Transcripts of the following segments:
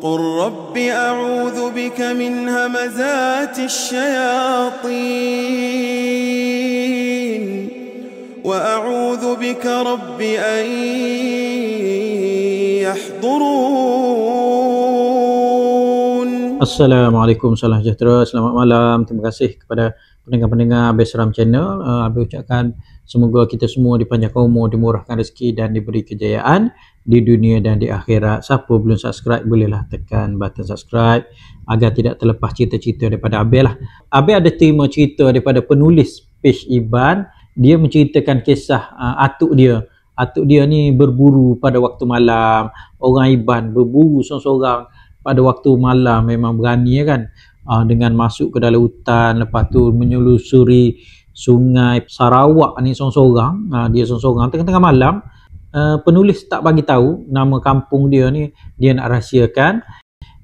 وقل رب أعوذ بك من همزات الشياطين وأعوذ بك رب أن يحضرون. Assalamualaikum, salam sejahtera, selamat malam. Terima kasih kepada pendengar-pendengar Abel Seram Channel. Abel ucapkan semoga kita semua dipanjangkan umur, dimurahkan rezeki dan diberi kejayaan di dunia dan di akhirat. Siapa belum subscribe, bolehlah tekan button subscribe agar tidak terlepas cerita-cerita daripada Abel lah. Abel ada terima cerita daripada penulis page Iban. Dia menceritakan kisah atuk dia. Atuk dia ni berburu pada waktu malam. Orang Iban berburu seorang-seorang pada waktu malam, memang berani kan, dengan masuk ke dalam hutan, lepas tu menyelusuri sungai Sarawak ni seorang-seorang. Dia seorang-seorang tengah-tengah malam. Penulis tak bagi tahu nama kampung dia ni, dia nak rahsiakan.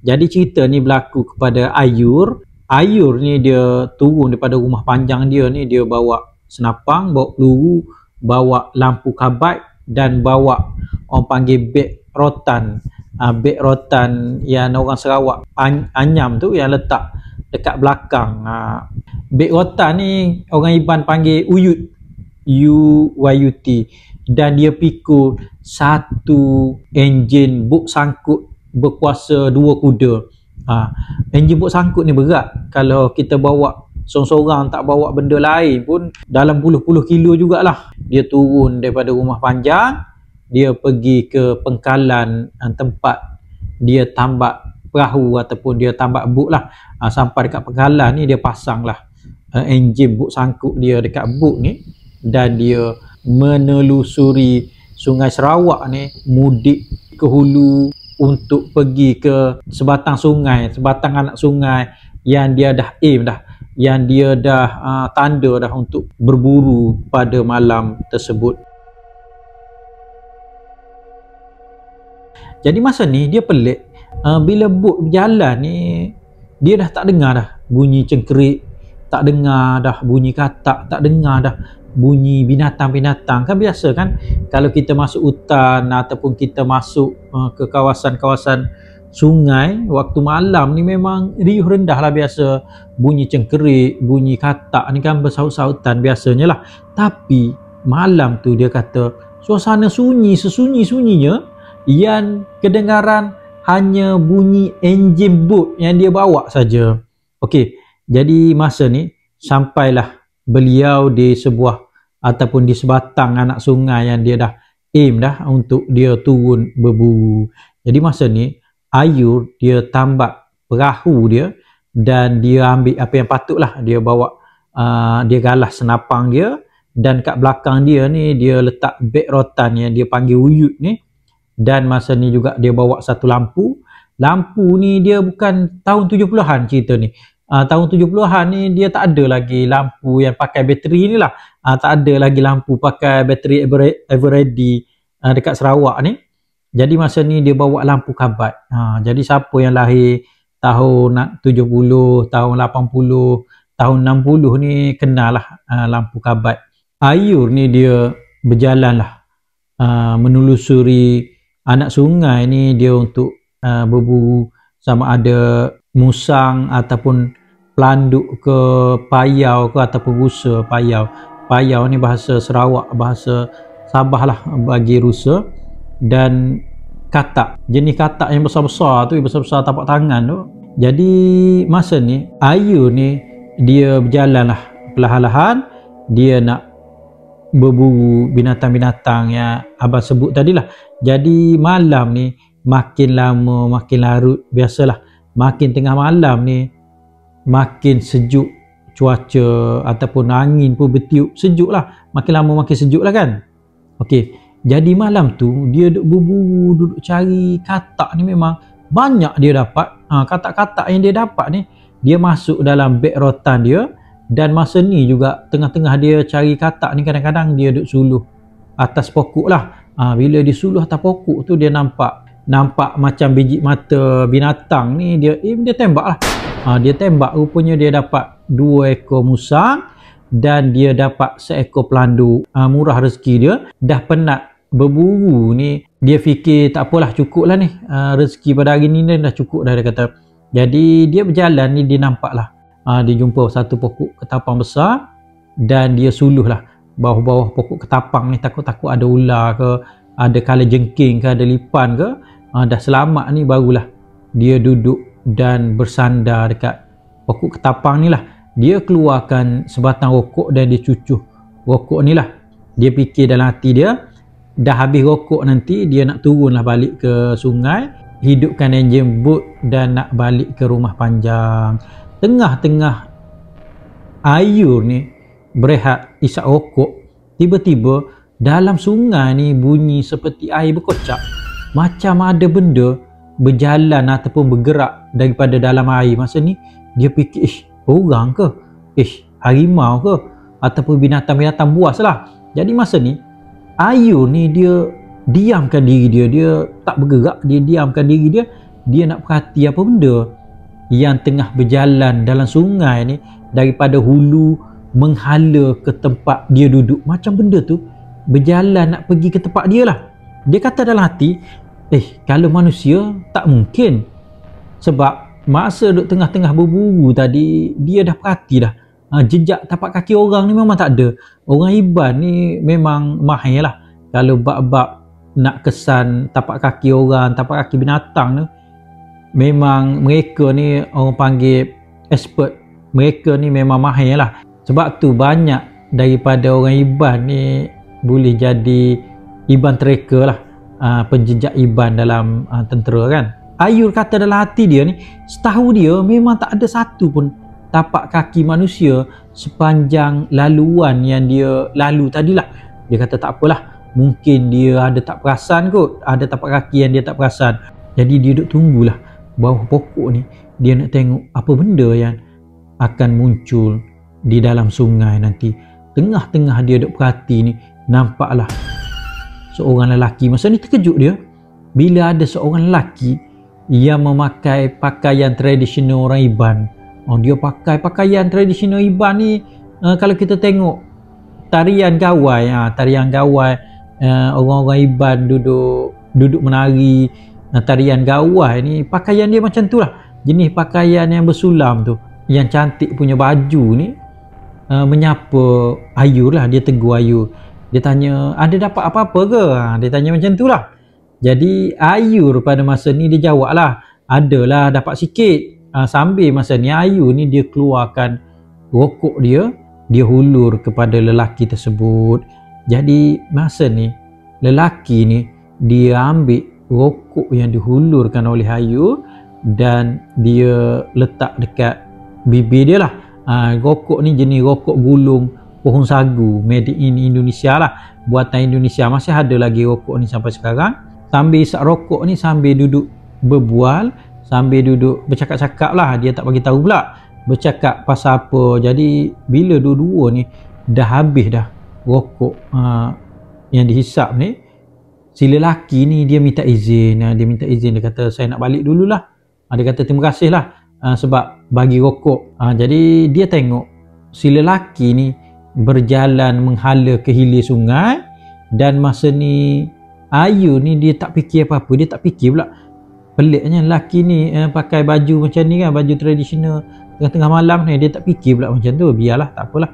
Jadi cerita ni berlaku kepada Ayur. Ayur ni dia turun daripada rumah panjang dia ni, dia bawa senapang, bawa peluru, bawa lampu kabat dan bawa orang panggil beg rotan. Beg rotan yang orang Sarawak anyam tu, yang letak dekat belakang. Beg rotan ni orang Iban panggil uyut, UYUT, dan dia pikul satu enjin buk sangkut berkuasa 2 kuda. Enjin buk sangkut ni berat. Kalau kita bawa seorang-seorang, tak bawa benda lain pun dalam puluh-puluh kilo jugalah. Dia turun daripada rumah panjang, dia pergi ke pengkalan tempat dia tambak perahu ataupun dia tambak buk lah. Sampai dekat pengkalan ni, dia pasang lah enjin buk sangkut dia dekat buk ni, dan dia menelusuri sungai Sarawak ni, mudik ke hulu untuk pergi ke sebatang sungai, sebatang anak sungai yang dia dah aim dah, yang dia dah tanda dah untuk berburu pada malam tersebut. Jadi masa ni dia pelik, bila bot berjalan ni, dia dah tak dengar dah bunyi cengkerik, tak dengar dah bunyi katak, tak dengar dah bunyi binatang-binatang. Kan biasa kan, kalau kita masuk hutan ataupun kita masuk ke kawasan-kawasan sungai waktu malam ni, memang riuh rendah lah biasa. Bunyi cengkerik, bunyi katak ni kan bersaut-sautan biasanya lah. Tapi malam tu dia kata suasana sunyi, sesunyi-sunyinya, yang kedengaran hanya bunyi enjin bot yang dia bawa saja. Okey, jadi masa ni sampailah beliau di sebuah ataupun di sebatang anak sungai yang dia dah aim dah untuk dia turun berburu. Jadi masa ni Ayur dia tambak perahu dia dan dia ambil apa yang patutlah. Dia bawa dia galas senapang dia, dan kat belakang dia ni dia letak beg rotan yang dia panggil uyut ni. Dan masa ni juga dia bawa satu lampu. Lampu ni dia bukan tahun 70-an cerita ni. Tahun 70-an ni dia tak ada lagi lampu yang pakai bateri ni lah. Tak ada lagi lampu pakai bateri Everready dekat Sarawak ni. Jadi masa ni dia bawa lampu kabat. Jadi siapa yang lahir tahun 70, tahun 80, tahun 60 ni kenal lah lampu kabat. Ayur ni dia berjalan lah menelusuri anak sungai ni, dia untuk berburu sama ada musang ataupun pelanduk ke payau ke ataupun rusa. Payau ni bahasa Sarawak, bahasa Sabah lah bagi rusa. Dan katak, jenis katak yang besar-besar tu, besar-besar tapak tangan tu. Jadi masa ni Ayur ni dia berjalan lah perlahan-lahan, dia nak berburu binatang-binatang yang abang sebut tadi lah. Jadi malam ni makin lama makin larut. Biasalah, makin tengah malam ni makin sejuk cuaca ataupun angin pun bertiup sejuk lah. Makin lama makin sejuk lah kan. Okey, jadi malam tu dia duduk berburu, duduk cari katak ni. Memang banyak dia dapat. Katak-katak yang dia dapat ni, dia masuk dalam beg rotan dia. Dan masa ni juga tengah-tengah dia cari katak ni, kadang-kadang dia duduk suluh atas pokok lah. Bila dia suluh atas pokok tu, dia nampak macam biji mata binatang ni. Dia tembak lah. Dia tembak, rupanya dia dapat 2 ekor musang dan dia dapat seekor pelanduk. Murah rezeki dia. Dah penat berburu ni, dia fikir tak apalah, cukup lah ni, rezeki pada hari ni dah cukup dah, dia kata. Jadi dia berjalan ni, dia nampak lah, dia jumpa satu pokok ketapang besar dan dia suluh lah bawah-bawah pokok ketapang ni, takut-takut ada ular ke, ada kala jengking ke, ada lipan ke. Dah selamat ni, barulah dia duduk dan bersandar dekat pokok ketapang ni lah. Dia keluarkan sebatang rokok dan dia cucuh rokok ni lah. Dia fikir dalam hati dia, dah habis rokok nanti dia nak turun lah balik ke sungai, hidupkan enjin bot dan nak balik ke rumah panjang. Tengah-tengah ayur ni berehat isap rokok, tiba-tiba dalam sungai ni bunyi seperti air berkocak, macam ada benda berjalan ataupun bergerak daripada dalam air. Masa ni dia fikir, orang ke, harimau ke, ataupun binatang-binatang buas lah. Jadi masa ni ayur ni dia diamkan diri dia, dia tak bergerak, dia diamkan diri dia. Dia nak perhati apa benda yang tengah berjalan dalam sungai ni daripada hulu menghala ke tempat dia duduk. Macam benda tu berjalan nak pergi ke tempat dia lah. Dia kata dalam hati, kalau manusia tak mungkin, sebab masa duduk tengah-tengah berburu tadi dia dah perhati dah, jejak tapak kaki orang ni memang tak ada. Orang Iban ni memang mahir lah kalau bab-bab nak kesan tapak kaki orang, tapak kaki binatang ni. Memang mereka ni orang panggil expert, mereka ni memang mahir lah. Sebab tu banyak daripada orang Iban ni boleh jadi Iban tracker lah, penjejak Iban dalam tentera kan. Ayur kata dalam hati dia ni, setahu dia memang tak ada satu pun tapak kaki manusia sepanjang laluan yang dia lalu tadilah. Dia kata tak apalah, mungkin dia ada tak perasan kot, ada tapak kaki yang dia tak perasan. Jadi dia duduk tunggulah bawah pokok ni, dia nak tengok apa benda yang akan muncul di dalam sungai nanti. Tengah-tengah dia duduk perhati ni, nampaklah seorang lelaki. Masa ni terkejut dia bila ada seorang lelaki yang memakai pakaian tradisional orang Iban. Dia pakai pakaian tradisional Iban ni, kalau kita tengok tarian gawai, orang-orang Iban duduk menari tarian gawai ni, pakaian dia macam tu lah, jenis pakaian yang bersulam tu. Yang cantik punya baju ni menyapa Ayur lah. Dia tegur Ayur, dia tanya, ada dapat apa-apa ke? Dia tanya macam tu lah. Jadi Ayur pada masa ni dia jawab lah, adalah dapat sikit. Sambil masa ni Ayur ni dia keluarkan rokok dia hulur kepada lelaki tersebut. Jadi masa ni lelaki ni dia ambil rokok yang dihulurkan oleh Ayur dan dia letak dekat bibir dia lah. Rokok ni jenis rokok gulung pohon sagu, made in Indonesia lah, buatan Indonesia. Masih ada lagi rokok ni sampai sekarang. Sambil isap rokok ni, sambil duduk berbual, sambil duduk bercakap-cakap lah. Dia tak bagi tahu pula bercakap pasal apa. Jadi bila dua-dua ni dah habis dah rokok yang dihisap ni, si lelaki ni dia minta izin. Dia kata, saya nak balik dululah. Dia kata terima kasih lah sebab bagi rokok. Jadi dia tengok si lelaki ni berjalan menghala ke hilir sungai. Dan masa ni Ayur ni dia tak fikir apa-apa. Dia tak fikir pula, peliknya lelaki ni pakai baju macam ni kan, baju tradisional tengah-tengah malam ni. Dia tak fikir pula macam tu. Biarlah, tak apalah.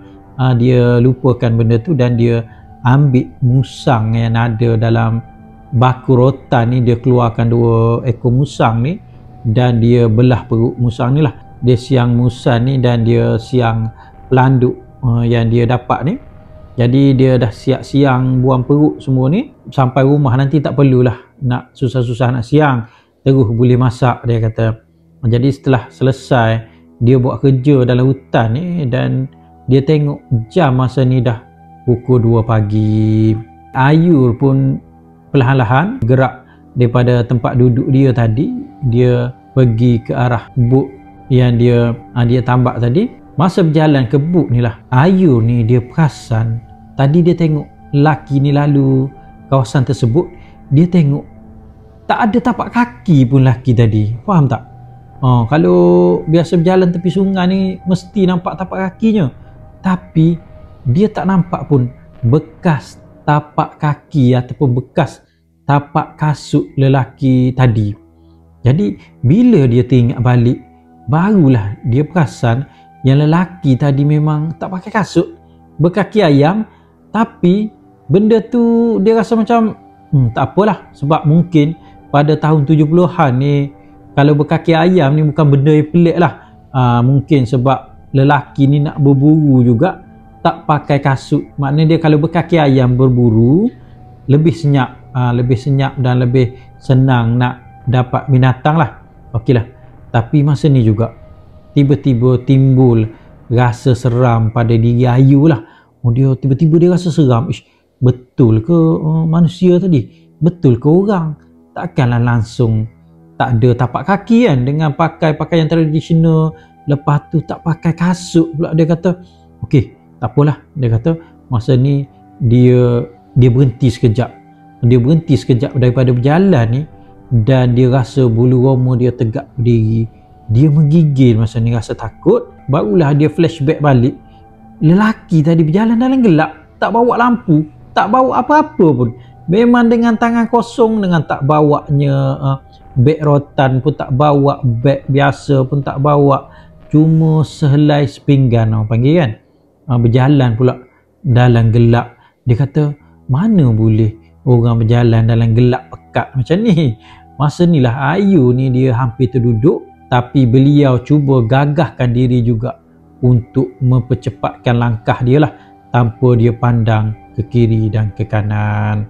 Dia lupakan benda tu dan dia ambil musang yang ada dalam baku rotan ni. Dia keluarkan 2 ekor musang ni dan dia belah perut musang ni lah. Dia siang musang ni dan dia siang pelanduk yang dia dapat ni. Jadi dia dah siap siang buang perut semua ni. Sampai rumah nanti tak perlulah nak susah-susah nak siang, terus boleh masak, dia kata. Jadi setelah selesai dia buat kerja dalam hutan ni dan dia tengok jam masa ni dah pukul 2 pagi. Ayur pun perlahan-lahan gerak daripada tempat duduk dia tadi. Dia pergi ke arah bot yang dia tambak tadi. Masa berjalan ke bot ni lah, Ayur ni dia perasan tadi dia tengok lelaki ni lalu kawasan tersebut. Dia tengok tak ada tapak kaki pun lelaki tadi. Faham tak? Kalau biasa berjalan tepi sungai ni mesti nampak tapak kakinya, tapi dia tak nampak pun bekas tapak kaki ataupun bekas tapak kasut lelaki tadi. Jadi bila dia teringat balik, barulah dia perasan yang lelaki tadi memang tak pakai kasut, berkaki ayam. Tapi benda tu dia rasa macam tak apalah, sebab mungkin pada tahun 70-an ni kalau berkaki ayam ni bukan benda yang pelik lah. Mungkin sebab lelaki ni nak berburu juga tak pakai kasut. Maknanya dia kalau berkaki ayam berburu lebih senyap dan lebih senang nak dapat binatang lah. Okey lah. Tapi masa ni juga tiba-tiba timbul rasa seram pada diri Ayu lah. Dia tiba-tiba dia rasa seram. Betul ke manusia tadi? Betul ke orang? Takkanlah langsung tak ada tapak kaki kan, dengan pakai pakaian tradisional, lepas tu tak pakai kasut pula. Dia kata okey, tak apalah. Dia kata masa ni dia berhenti sekejap. Dia berhenti sekejap daripada berjalan ni, dan dia rasa bulu roma dia tegak berdiri. Dia menggigil masa ni, rasa takut. Barulah dia flashback balik. Lelaki tadi berjalan dalam gelap, tak bawa lampu, tak bawa apa-apa pun. Memang dengan tangan kosong, dengan tak bawanya beg rotan pun tak bawa, beg biasa pun tak bawa. Cuma sehelai sepinggan orang panggil kan. Berjalan pula dalam gelap. Dia kata mana boleh orang berjalan dalam gelap pekat macam ni. Masa ni lah Ayu ni dia hampir terduduk, tapi beliau cuba gagahkan diri juga untuk mempercepatkan langkah dia lah, tanpa dia pandang ke kiri dan ke kanan.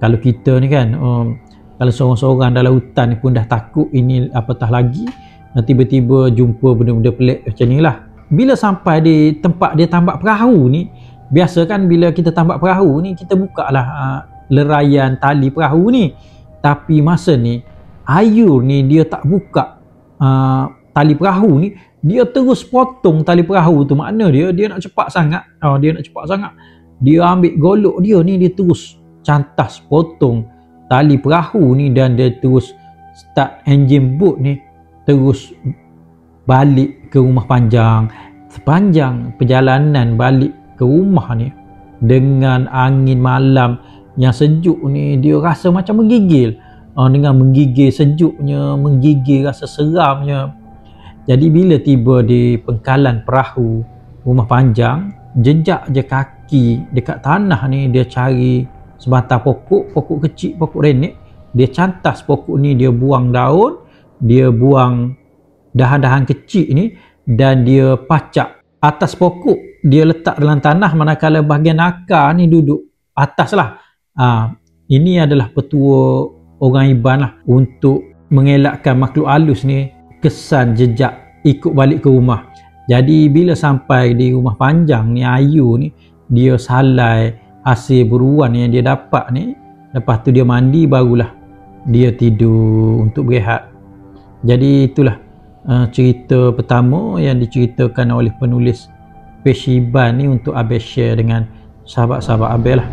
Kalau kita ni kan, kalau seorang-seorang dalam hutan ni pun dah takut, ini apatah lagi tiba-tiba jumpa benda-benda pelik macam ni lah. Bila sampai di tempat dia tambak perahu ni, biasa kan bila kita tambak perahu ni kita buka lah leraian tali perahu ni. Tapi masa ni Ayu ni dia tak buka tali perahu ni, dia terus potong tali perahu tu. Makna dia nak cepat sangat. Dia ambil golok dia ni, dia terus cantas potong tali perahu ni, dan dia terus start engine boat ni, terus balik ke rumah Panjang. Sepanjang perjalanan balik ke rumah ni, dengan angin malam yang sejuk ni, dia rasa macam menggigil. Dengan menggigil sejuknya, menggigil rasa seramnya. Jadi bila tiba di pengkalan perahu rumah Panjang, jejak je kaki dekat tanah ni, dia cari sebatang pokok kecil, pokok renek. Dia cantas pokok ni, dia buang daun, dia buang dahan-dahan kecil ni, dan dia pacak atas pokok. Dia letak dalam tanah, manakala bahagian akar ni duduk atas lah. Ini adalah petua orang Iban lah, untuk mengelakkan makhluk halus ni kesan jejak ikut balik ke rumah. Jadi bila sampai di rumah Panjang ni, Ayu ni dia salai hasil buruan yang dia dapat ni. Lepas tu dia mandi, barulah dia tidur untuk berehat. Jadi itulah cerita pertama yang diceritakan oleh penulis Pesh Iban ni untuk Abel share dengan sahabat-sahabat Abel lah.